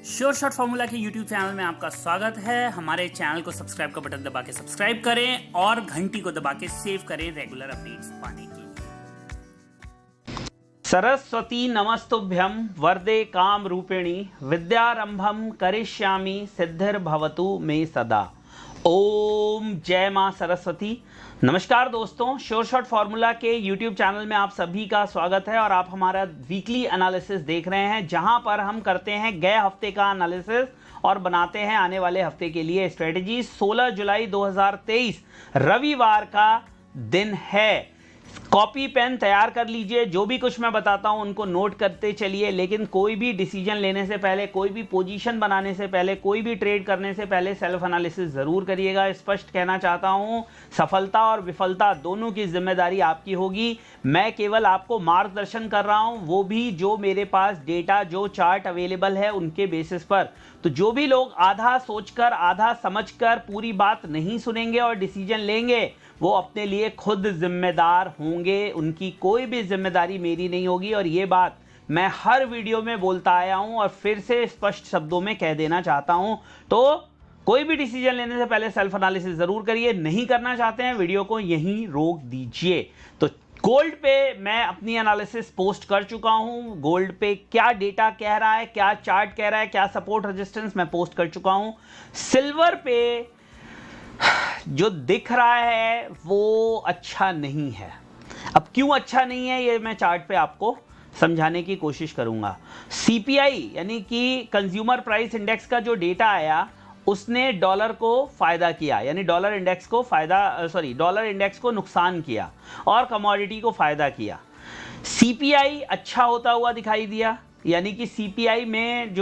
Sure shot formula के YouTube channel में आपका स्वागत है। हमारे चैनल को सब्सक्राइब का बटन दबा के सब्सक्राइब करें और घंटी को दबा के सेव करें रेगुलर अपडेट्स पाने के लिए। सरस्वती नमस्तुभ्यं वरदे काम रूपिणी विद्यारंभम करिष्यामि सिद्धिर्भवतु मे सदा। ओम जय मां सरस्वती। नमस्कार दोस्तों, श्योर शॉट फॉर्मूला के YouTube चैनल में आप सभी का स्वागत है और आप हमारा वीकली एनालिसिस देख रहे हैं, जहां पर हम करते हैं गए हफ्ते का एनालिसिस और बनाते हैं आने वाले हफ्ते के लिए स्ट्रेटजी। 16 जुलाई 2023 रविवार का दिन है। कॉपी पेन तैयार कर लीजिए, जो भी कुछ मैं बताता हूं उनको नोट करते चलिए, लेकिन कोई भी डिसीजन लेने से पहले, कोई भी पोजीशन बनाने से पहले, कोई भी ट्रेड करने से पहले सेल्फ एनालिसिस जरूर करिएगा। स्पष्ट कहना चाहता हूं, सफलता और विफलता दोनों की जिम्मेदारी आपकी होगी। मैं केवल आपको मार्गदर्शन कर रहा हूं, वो भी जो मेरे पास डेटा, जो चार्ट अवेलेबल है उनके बेसिस पर। तो जो भी लोग आधा सोचकर, आधा समझकर पूरी बात नहीं सुनेंगे और डिसीजन लेंगे, वो अपने लिए खुद जिम्मेदार होंगे। उनकी कोई भी जिम्मेदारी मेरी नहीं होगी। और ये बात मैं हर वीडियो में बोलता आया हूं और फिर से स्पष्ट शब्दों में कह देना चाहता हूं। तो कोई भी डिसीजन लेने से पहले सेल्फ एनालिसिस जरूर करिए। नहीं करना चाहते हैं, वीडियो को यहीं रोक दीजिए। तो गोल्ड पे मैं अपनी एनालिसिस पोस्ट कर चुका हूं। गोल्ड पे क्या डेटा कह रहा है, क्या चार्ट कह रहा है, क्या सपोर्ट रेजिस्टेंस मैं पोस्ट कर चुका हूं। सिल्वर पे जो दिख रहा है वो अच्छा नहीं है। अब क्यों अच्छा नहीं है ये मैं चार्ट पे आपको समझाने की कोशिश करूंगा। सीपीआई यानी कि कंज्यूमर प्राइस इंडेक्स का जो डेटा आया, उसने डॉलर को फायदा किया, यानी डॉलर इंडेक्स को नुकसान किया और कमोडिटी को फायदा किया। सीपीआई अच्छा होता हुआ दिखाई दिया, यानी कि सीपीआई में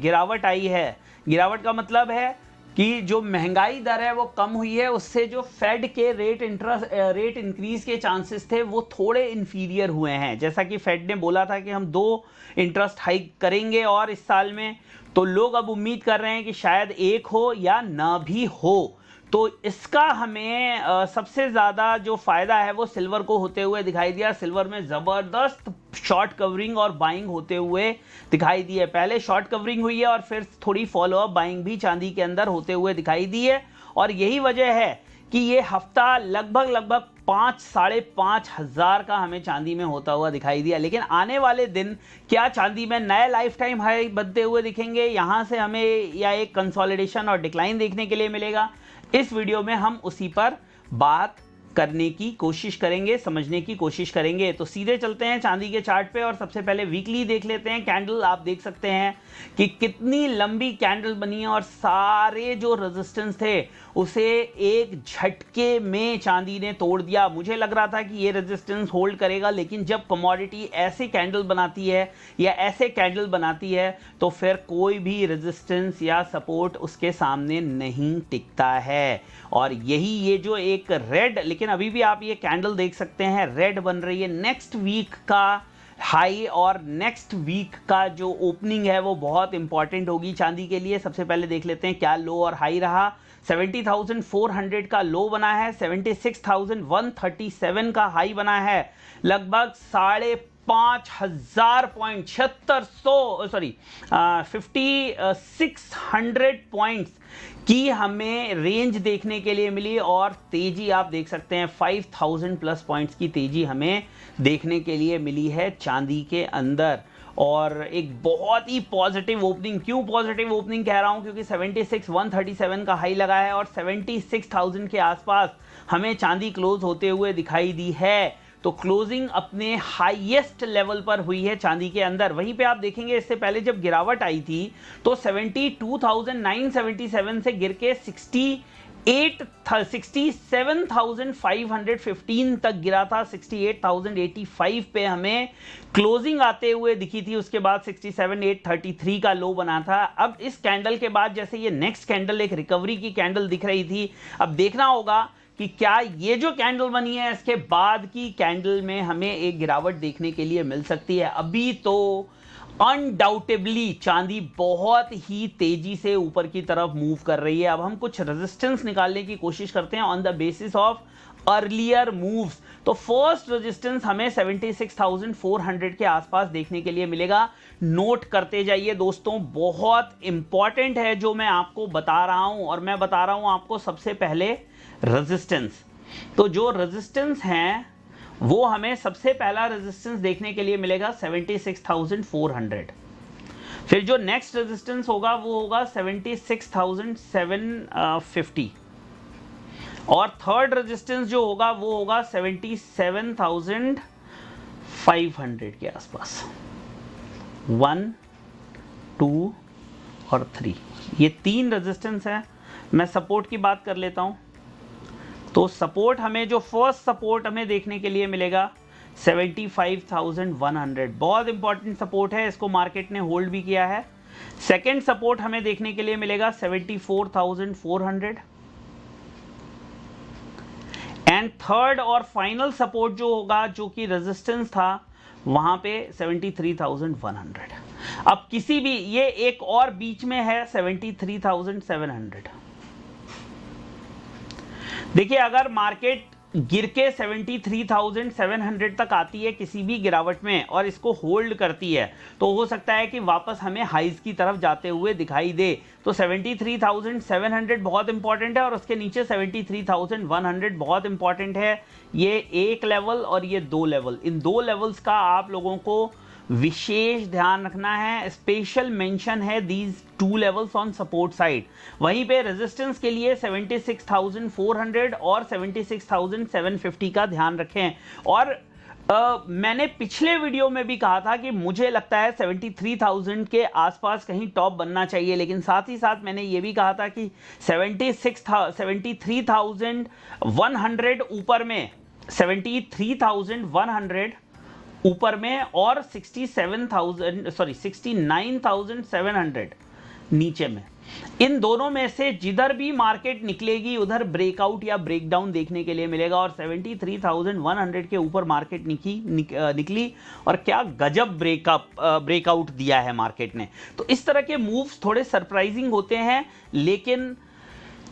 गिरावट आई है। गिरावट का मतलब है कि जो महंगाई दर है वो कम हुई है, उससे जो फेड के रेट इंक्रीज के चांसेस थे वो थोड़े इंफीरियर हुए हैं। जैसा कि फेड ने बोला था कि हम 2 इंटरेस्ट हाइक करेंगे और इस साल में, तो लोग अब उम्मीद कर रहे हैं कि शायद 1 हो या ना भी हो। तो इसका हमें सबसे ज़्यादा जो फायदा है वो सिल्वर को होते हुए दिखाई दिया। सिल्वर में ज़बरदस्त शॉर्ट कवरिंग और बाइंग होते हुए दिखाई दी है। पहले शॉर्ट कवरिंग हुई है और फिर थोड़ी फॉलोअप बाइंग भी चांदी के अंदर होते हुए दिखाई दी है। और यही वजह है कि ये हफ्ता लगभग 5-5.5 हज़ार का हमें चांदी में होता हुआ दिखाई दिया। लेकिन आने वाले दिन क्या चांदी में नए लाइफ टाइम हाई बनते हुए दिखेंगे, यहाँ से हमें या एक कंसोलिडेशन और डिक्लाइन देखने के लिए मिलेगा। इस वीडियो में हम उसी पर बात करने की कोशिश करेंगे, समझने की कोशिश करेंगे। तो सीधे चलते हैं चांदी के चार्ट पे और सबसे पहले वीकली देख लेते हैं। कैंडल आप देख सकते हैं कि कितनी लंबी कैंडल बनी है और सारे जो रेजिस्टेंस थे उसे एक झटके में चांदी ने तोड़ दिया। मुझे लग रहा था कि ये रेजिस्टेंस होल्ड करेगा, लेकिन जब कमोडिटी ऐसे कैंडल बनाती है या ऐसे कैंडल बनाती है तो फिर कोई भी रेजिस्टेंस या सपोर्ट उसके सामने नहीं टिकता है। और यही ये जो एक रेड, लेकिन अभी भी आप ये कैंडल देख सकते हैं रेड बन रही है। नेक्स्ट वीक का हाई और नेक्स्ट वीक का जो ओपनिंग है वो बहुत इंपॉर्टेंट होगी चांदी के लिए। सबसे पहले देख लेते हैं क्या लो और हाई रहा। 70,400 का लो बना है, 76,137 का हाई बना है। लगभग 5,500 पॉइंट 5600 पॉइंट्स की हमें रेंज देखने के लिए मिली। और तेजी आप देख सकते हैं 5,000 प्लस पॉइंट्स की तेजी हमें देखने के लिए मिली है चांदी के अंदर। और एक बहुत ही पॉजिटिव ओपनिंग। क्यों पॉजिटिव ओपनिंग कह रहा हूं? क्योंकि 76,137 का हाई लगा है और 76,000 के आसपास हमें चांदी क्लोज होते हुए दिखाई दी है। तो क्लोजिंग अपने हाईएस्ट लेवल पर हुई है चांदी के अंदर। वहीं पे आप देखेंगे इससे पहले जब गिरावट आई थी तो 72,977 से गिर के 67,515 तक गिरा था। 68,085 पे हमें क्लोजिंग आते हुए दिखी थी। उसके बाद 67,833 का लो बना था। अब इस कैंडल के बाद जैसे ये नेक्स्ट कैंडल एक रिकवरी की कैंडल दिख रही थी, अब देखना होगा कि क्या ये जो कैंडल बनी है इसके बाद की कैंडल में हमें एक गिरावट देखने के लिए मिल सकती है। अभी तो अनडाउटेबली चांदी बहुत ही तेजी से ऊपर की तरफ मूव कर रही है। अब हम कुछ रेजिस्टेंस निकालने की कोशिश करते हैं on the basis of earlier moves. तो फर्स्ट रेजिस्टेंस हमें 76,400 के आसपास देखने के लिए मिलेगा। नोट करते जाइए दोस्तों, बहुत इंपॉर्टेंट है जो मैं आपको बता रहा हूं, और मैं बता रहा हूं आपको सबसे पहले रेजिस्टेंस। तो जो रेजिस्टेंस हैं वो हमें सबसे पहला रेजिस्टेंस देखने के लिए मिलेगा 76,400। फिर जो नेक्स्ट रेजिस्टेंस होगा वो होगा 76,750, और थर्ड रेजिस्टेंस जो होगा वो होगा 77,500 के आसपास। 1, 2 और 3, ये 3 रेजिस्टेंस है। मैं सपोर्ट की बात कर लेता हूं। तो सपोर्ट हमें, जो फर्स्ट सपोर्ट हमें देखने के लिए मिलेगा 75,100, बहुत इंपॉर्टेंट सपोर्ट है, इसको मार्केट ने होल्ड भी किया है। सेकंड सपोर्ट हमें देखने के लिए मिलेगा 74,400, एंड थर्ड और फाइनल सपोर्ट जो होगा, जो कि रेजिस्टेंस था, वहां पे 73,100। अब किसी भी, ये एक और बीच में है 73,700। देखिए, अगर मार्केट गिर के 73,700 तक आती है किसी भी गिरावट में और इसको होल्ड करती है, तो हो सकता है कि वापस हमें हाइज की तरफ जाते हुए दिखाई दे। तो 73,700 बहुत इंपॉर्टेंट है, और उसके नीचे 73,100 बहुत इंपॉर्टेंट है। ये एक लेवल और ये 2 लेवल, इन 2 लेवल्स का आप लोगों को विशेष ध्यान रखना है। स्पेशल मेंशन है these 2 levels on support side. वहीं पे रेजिस्टेंस के लिए 76,400 और 76,750 का ध्यान रखें। और मैंने पिछले वीडियो में भी कहा था कि मुझे लगता है 73,000 के आसपास कहीं टॉप बनना चाहिए, लेकिन साथ ही साथ मैंने ये भी कहा था कि 73,100 ऊपर में, 73,100 ऊपर में, और 69,700 नीचे में। इन दोनों में से जिधर भी मार्केट निकलेगी उधर ब्रेकआउट या ब्रेकडाउन देखने के लिए मिलेगा। और 73,100 के ऊपर मार्केट निकली और क्या गजब ब्रेकआउट दिया है मार्केट ने। तो इस तरह के मूव्स थोड़े सरप्राइजिंग होते हैं, लेकिन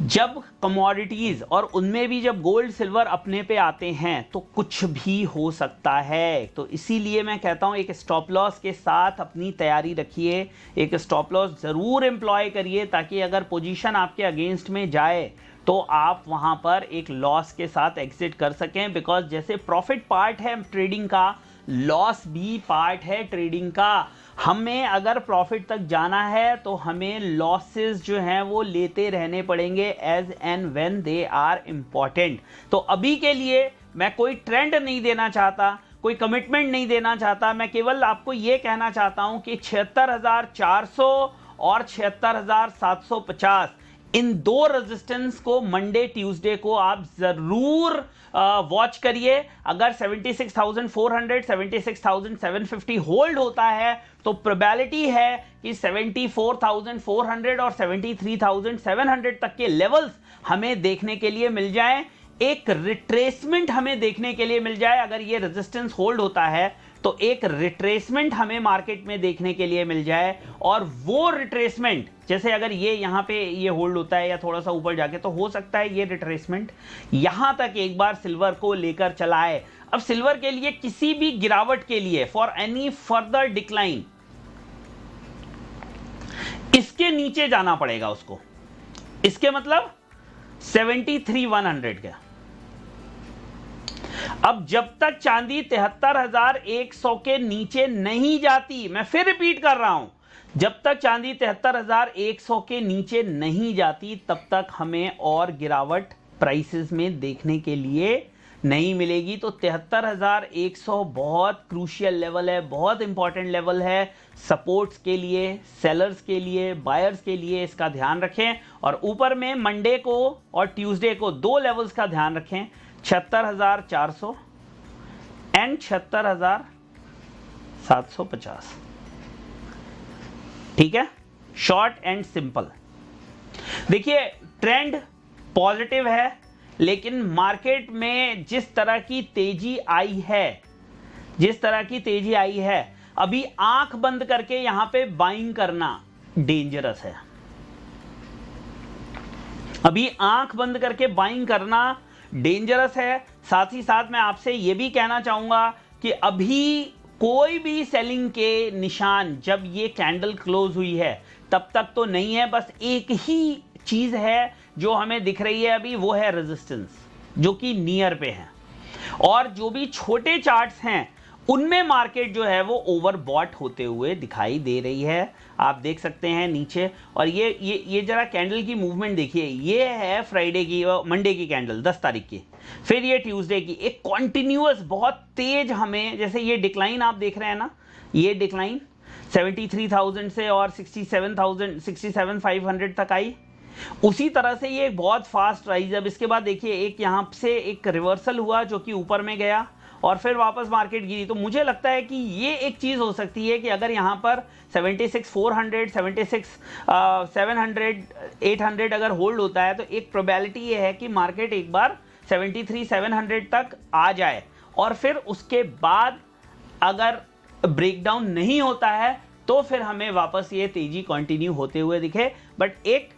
जब कमोडिटीज और उनमें भी जब गोल्ड सिल्वर अपने पे आते हैं तो कुछ भी हो सकता है। तो इसीलिए मैं कहता हूं एक स्टॉप लॉस के साथ अपनी तैयारी रखिए, एक स्टॉप लॉस जरूर एम्प्लॉय करिए, ताकि अगर पोजीशन आपके अगेंस्ट में जाए तो आप वहां पर एक लॉस के साथ एग्जिट कर सकें। बिकॉज जैसे प्रॉफिट पार्ट है ट्रेडिंग का, लॉस भी पार्ट है ट्रेडिंग का। हमें अगर प्रॉफिट तक जाना है तो हमें लॉसेस जो हैं वो लेते रहने पड़ेंगे as and when they are important. तो अभी के लिए मैं कोई ट्रेंड नहीं देना चाहता, कोई कमिटमेंट नहीं देना चाहता। मैं केवल आपको ये कहना चाहता हूं कि 76,400 और 76,750 इन 2 रेजिस्टेंस को मंडे ट्यूसडे को आप जरूर वॉच करिए। अगर 76,400 76,750 होल्ड होता है तो प्रोबेबिलिटी है कि 74,400 और 73,700 तक के लेवल्स हमें देखने के लिए मिल जाएं, एक रिट्रेसमेंट हमें देखने के लिए मिल जाए। अगर ये रेजिस्टेंस होल्ड होता है तो एक रिट्रेसमेंट हमें मार्केट में देखने के लिए मिल जाए, और वो रिट्रेसमेंट, जैसे अगर ये यहां पे ये होल्ड होता है या थोड़ा सा ऊपर जाके, तो हो सकता है ये रिट्रेसमेंट यहां तक एक बार सिल्वर को लेकर चला आए। अब सिल्वर के लिए किसी भी गिरावट के लिए, फॉर एनी फर्दर डिक्लाइन, इसके नीचे जाना पड़ेगा उसको। इसके मतलब 73,100 का। अब जब तक चांदी 73,100 के नीचे नहीं जाती, मैं फिर रिपीट कर रहा हूं, जब तक चांदी 73,100 के नीचे नहीं जाती तब तक हमें और गिरावट प्राइसेस में देखने के लिए नहीं मिलेगी। तो 73,100 बहुत क्रूशियल लेवल है, बहुत इंपॉर्टेंट लेवल है सपोर्ट्स के लिए, सेलर्स के लिए, बायर्स के लिए। इसका ध्यान रखें। और ऊपर में मंडे को और ट्यूसडे को 2 लेवल्स का ध्यान रखें, 76,400 एंड 76,750। ठीक है, शॉर्ट एंड सिंपल। देखिए, ट्रेंड पॉजिटिव है, लेकिन मार्केट में जिस तरह की तेजी आई है, अभी आंख बंद करके यहां पे बाइंग करना डेंजरस है। अभी आंख बंद करके बाइंग करना डेंजरस है। साथ ही साथ मैं आपसे ये भी कहना चाहूंगा कि अभी कोई भी सेलिंग के निशान जब ये कैंडल क्लोज हुई है तब तक तो नहीं है। बस एक ही चीज है जो हमें दिख रही है अभी, वो है रेजिस्टेंस जो कि नियर पे है। और जो भी छोटे चार्ट्स हैं उनमें मार्केट जो है वो ओवरबॉट होते हुए दिखाई दे रही है। आप देख सकते हैं नीचे। और ये जरा कैंडल की मूवमेंट देखिए। ये है फ्राइडे की, मंडे की कैंडल 10 तारीख की, फिर ये ट्यूसडे की। एक कॉन्टिन्यूअस बहुत तेज हमें, जैसे ये डिक्लाइन आप देख रहे हैं ना, ये डिक्लाइन 73,000 से और 67,500 तक आई। उसी तरह से ये बहुत फास्ट राइज। अब इसके बाद देखिए एक यहां से एक रिवर्सल हुआ जो कि ऊपर में गया और फिर वापस मार्केट गिरी। तो मुझे लगता है कि ये एक चीज हो सकती है कि अगर यहां पर 76,400, 76,700, 800 अगर होल्ड होता है तो एक प्रोबेबिलिटी ये है कि मार्केट एक बार 73,700 तक आ जाए और फिर उसके बाद अगर ब्रेकडाउन नहीं होता है तो फिर हमें वापस ये तेजी कंटिन्यू होते हुए दिखे। बट एक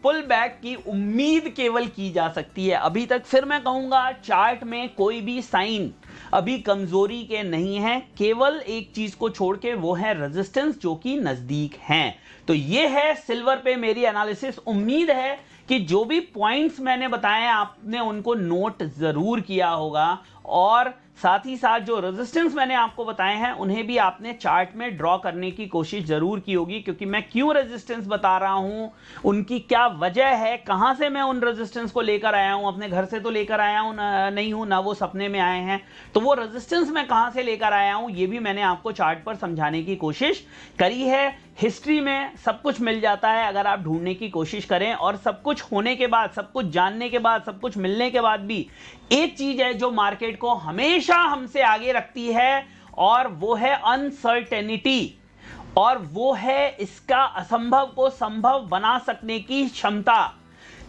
पुल बैक की उम्मीद केवल की जा सकती है। अभी तक फिर मैं कहूंगा चार्ट में कोई भी साइन अभी कमजोरी के नहीं है, केवल एक चीज को छोड़ के, वो है रेजिस्टेंस जो कि नजदीक हैं। तो ये है सिल्वर पे मेरी एनालिसिस। उम्मीद है कि जो भी पॉइंट्स मैंने बताए आपने उनको नोट जरूर किया होगा और साथ ही साथ जो रेजिस्टेंस मैंने आपको बताए हैं उन्हें भी आपने चार्ट में ड्रॉ करने की कोशिश जरूर की होगी। क्योंकि मैं क्यों रेजिस्टेंस बता रहा हूं, उनकी क्या वजह है, कहां से मैं उन रेजिस्टेंस को लेकर आया हूं, अपने घर से तो लेकर आया हूं नहीं हूं, ना वो सपने में आए हैं। तो वो रेजिस्टेंस मैं कहां से लेकर आया हूं ये भी मैंने आपको चार्ट पर समझाने की कोशिश करी है। हिस्ट्री में सब कुछ मिल जाता है अगर आप ढूंढने की कोशिश करें। और सब कुछ होने के बाद, सब कुछ जानने के बाद, सब कुछ मिलने के बाद भी एक चीज है जो मार्केट को हमेशा हमसे आगे रखती है और वो है अनसर्टेनिटी, और वो है इसका असंभव को संभव बना सकने की क्षमता।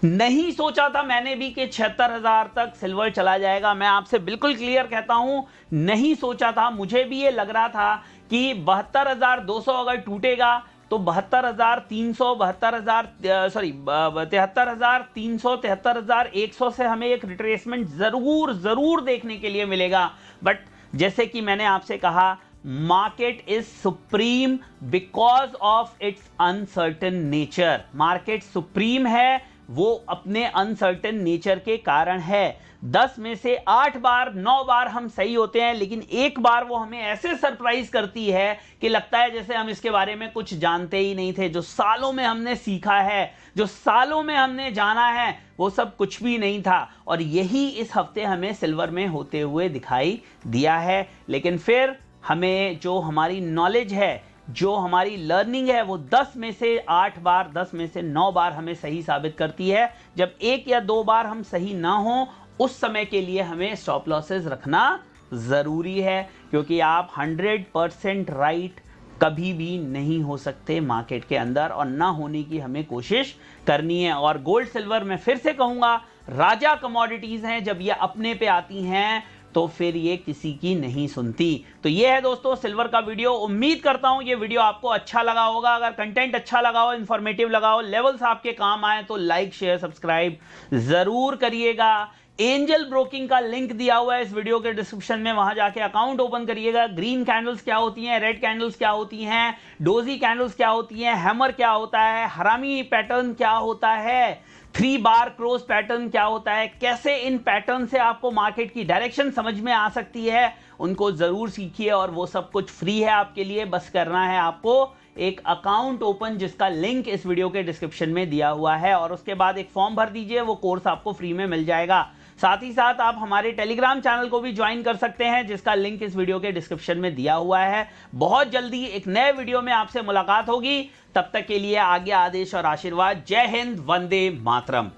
नहीं सोचा था मैंने भी कि 76,000 तक सिल्वर चला जाएगा। मैं आपसे बिल्कुल क्लियर कहता हूं, नहीं सोचा था। मुझे भी ये लग रहा था कि 72,200 अगर टूटेगा तो 73,300, 73,300, 73,100 से हमें एक रिट्रेसमेंट जरूर देखने के लिए मिलेगा। बट जैसे कि मैंने आपसे कहा, market is supreme because of its uncertain nature. Market supreme है वो अपने अनसर्टेन नेचर के कारण है। 10 में से 8 बार 9 बार हम सही होते हैं, लेकिन एक बार वो हमें ऐसे सरप्राइज करती है कि लगता है जैसे हम इसके बारे में कुछ जानते ही नहीं थे। जो सालों में हमने सीखा है, जो सालों में हमने जाना है, वो सब कुछ भी नहीं था। और यही इस हफ्ते हमें सिल्वर में होते हुए दिखाई दिया है। लेकिन फिर हमें जो हमारी नॉलेज है, जो हमारी लर्निंग है, वो 10 में से 8 बार, 10 में से 9 बार हमें सही साबित करती है। जब 1 या 2 बार हम सही ना हो, उस समय के लिए हमें स्टॉप लॉसेस रखना जरूरी है। क्योंकि आप 100% राइट कभी भी नहीं हो सकते मार्केट के अंदर, और ना होने की हमें कोशिश करनी है। और गोल्ड सिल्वर मैं फिर से कहूंगा, राजा कमोडिटीज हैं। जब ये अपने पे आती हैं तो फिर ये किसी की नहीं सुनती। तो ये है दोस्तों सिल्वर का वीडियो। उम्मीद करता हूं ये वीडियो आपको अच्छा लगा होगा। अगर कंटेंट अच्छा लगा हो, इंफॉर्मेटिव लगा हो, लेवल्स आपके काम आए तो लाइक, शेयर, सब्सक्राइब जरूर करिएगा। एंजल ब्रोकिंग का लिंक दिया हुआ है इस वीडियो के डिस्क्रिप्शन में, वहां जाके अकाउंट ओपन करिएगा। ग्रीन कैंडल्स क्या होती हैं, रेड कैंडल्स क्या होती हैं, डोजी कैंडल्स क्या होती हैं, हैमर क्या होता है, हरामी पैटर्न क्या होता है, 3 बार क्रॉस पैटर्न क्या होता है, कैसे इन पैटर्न से आपको मार्केट की डायरेक्शन समझ में आ सकती है, उनको जरूर सीखिए। और वो सब कुछ फ्री है आपके लिए। बस करना है आपको एक अकाउंट ओपन, जिसका लिंक इस वीडियो के डिस्क्रिप्शन में दिया हुआ है, और उसके बाद एक फॉर्म भर दीजिए। वो कोर्स आपको फ्री में मिल जाएगा। साथ ही साथ आप हमारे टेलीग्राम चैनल को भी ज्वाइन कर सकते हैं, जिसका लिंक इस वीडियो के डिस्क्रिप्शन में दिया हुआ है। बहुत जल्दी एक नए वीडियो में आपसे मुलाकात होगी। तब तक के लिए आज्ञा, आदेश और आशीर्वाद। जय हिंद, वंदे मातरम।